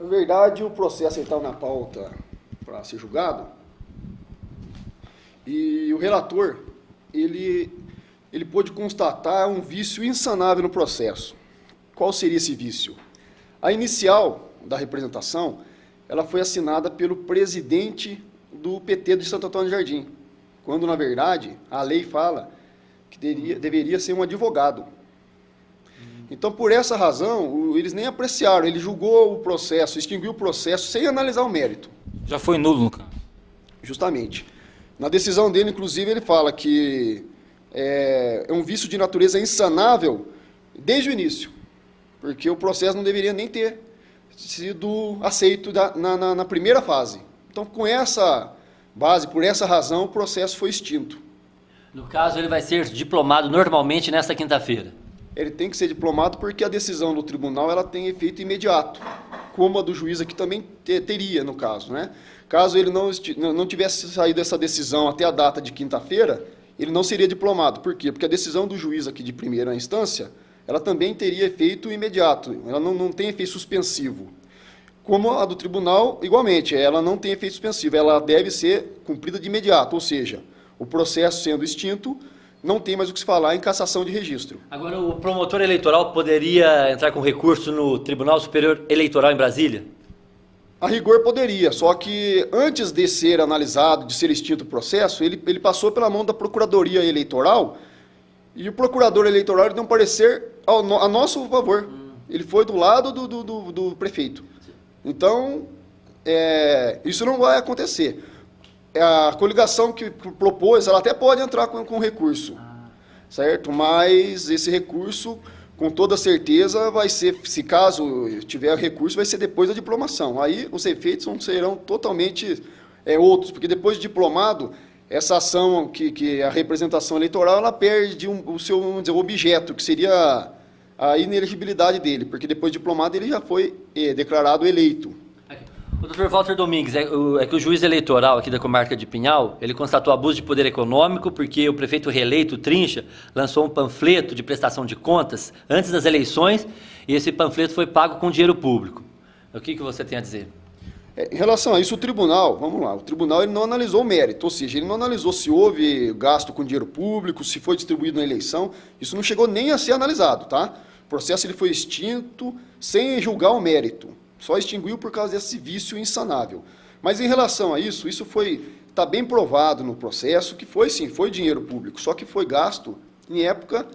Na verdade, o processo estava na pauta para ser julgado e o relator, ele pôde constatar um vício insanável no processo. Qual seria esse vício? A inicial da representação, ela foi assinada pelo presidente do PT de Santo Antônio do Jardim, quando, na verdade, a lei fala que deveria ser um advogado. Então, por essa razão, eles nem apreciaram, ele julgou o processo, extinguiu o processo sem analisar o mérito. Já foi nulo no caso. Justamente. Na decisão dele, inclusive, ele fala que é um vício de natureza insanável desde o início, porque o processo não deveria nem ter sido aceito na primeira fase. Então, com essa base, por essa razão, o processo foi extinto. No caso, ele vai ser diplomado normalmente nesta quinta-feira. Ele tem que ser diplomado porque a decisão do tribunal ela tem efeito imediato, como a do juiz aqui também teria, no caso, né? Caso ele não tivesse saído essa decisão até a data de quinta-feira, ele não seria diplomado. Por quê? Porque a decisão do juiz aqui de primeira instância, ela também teria efeito imediato, ela não tem efeito suspensivo. Como a do tribunal, igualmente, ela não tem efeito suspensivo, ela deve ser cumprida de imediato, ou seja, o processo sendo extinto, não tem mais o que se falar em cassação de registro. Agora, o promotor eleitoral poderia entrar com recurso no Tribunal Superior Eleitoral em Brasília? A rigor poderia, só que antes de ser analisado, de ser extinto o processo, ele passou pela mão da Procuradoria Eleitoral e o procurador eleitoral deu um parecer a nosso favor. Ele foi do lado do prefeito. Então, isso não vai acontecer. A coligação que propôs, ela até pode entrar com recurso, certo? Mas esse recurso, com toda certeza, vai ser, se caso tiver recurso, vai ser depois da diplomação. Aí os efeitos serão totalmente outros, porque depois de diplomado, essa ação que a representação eleitoral, ela perde o seu, vamos dizer, objeto, que seria a inelegibilidade dele, porque depois de diplomado ele já foi declarado eleito. O doutor Walter Domingues, é que o juiz eleitoral aqui da comarca de Pinhal, ele constatou abuso de poder econômico porque o prefeito reeleito, Trincha, lançou um panfleto de prestação de contas antes das eleições e esse panfleto foi pago com dinheiro público. O que você tem a dizer? Em relação a isso, o tribunal, vamos lá, o tribunal ele não analisou o mérito, ou seja, ele não analisou se houve gasto com dinheiro público, se foi distribuído na eleição, isso não chegou nem a ser analisado, tá? O processo ele foi extinto sem julgar o mérito. Só extinguiu por causa desse vício insanável. Mas em relação a isso está bem provado no processo que foi sim, foi dinheiro público, só que foi gasto em época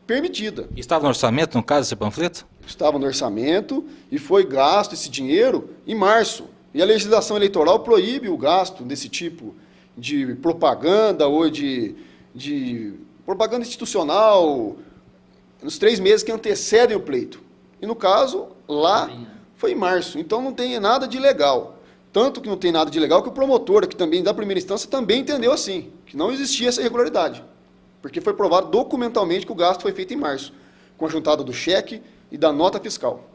permitida. Estava no orçamento, no caso, esse panfleto? Estava no orçamento e foi gasto esse dinheiro em março. E a legislação eleitoral proíbe o gasto desse tipo de propaganda ou de propaganda institucional nos 3 meses que antecedem o pleito. E no caso, lá foi em março, então não tem nada de ilegal. Tanto que não tem nada de ilegal que o promotor, que também da primeira instância, também entendeu assim, que não existia essa irregularidade. Porque foi provado documentalmente que o gasto foi feito em março, com a juntada do cheque e da nota fiscal.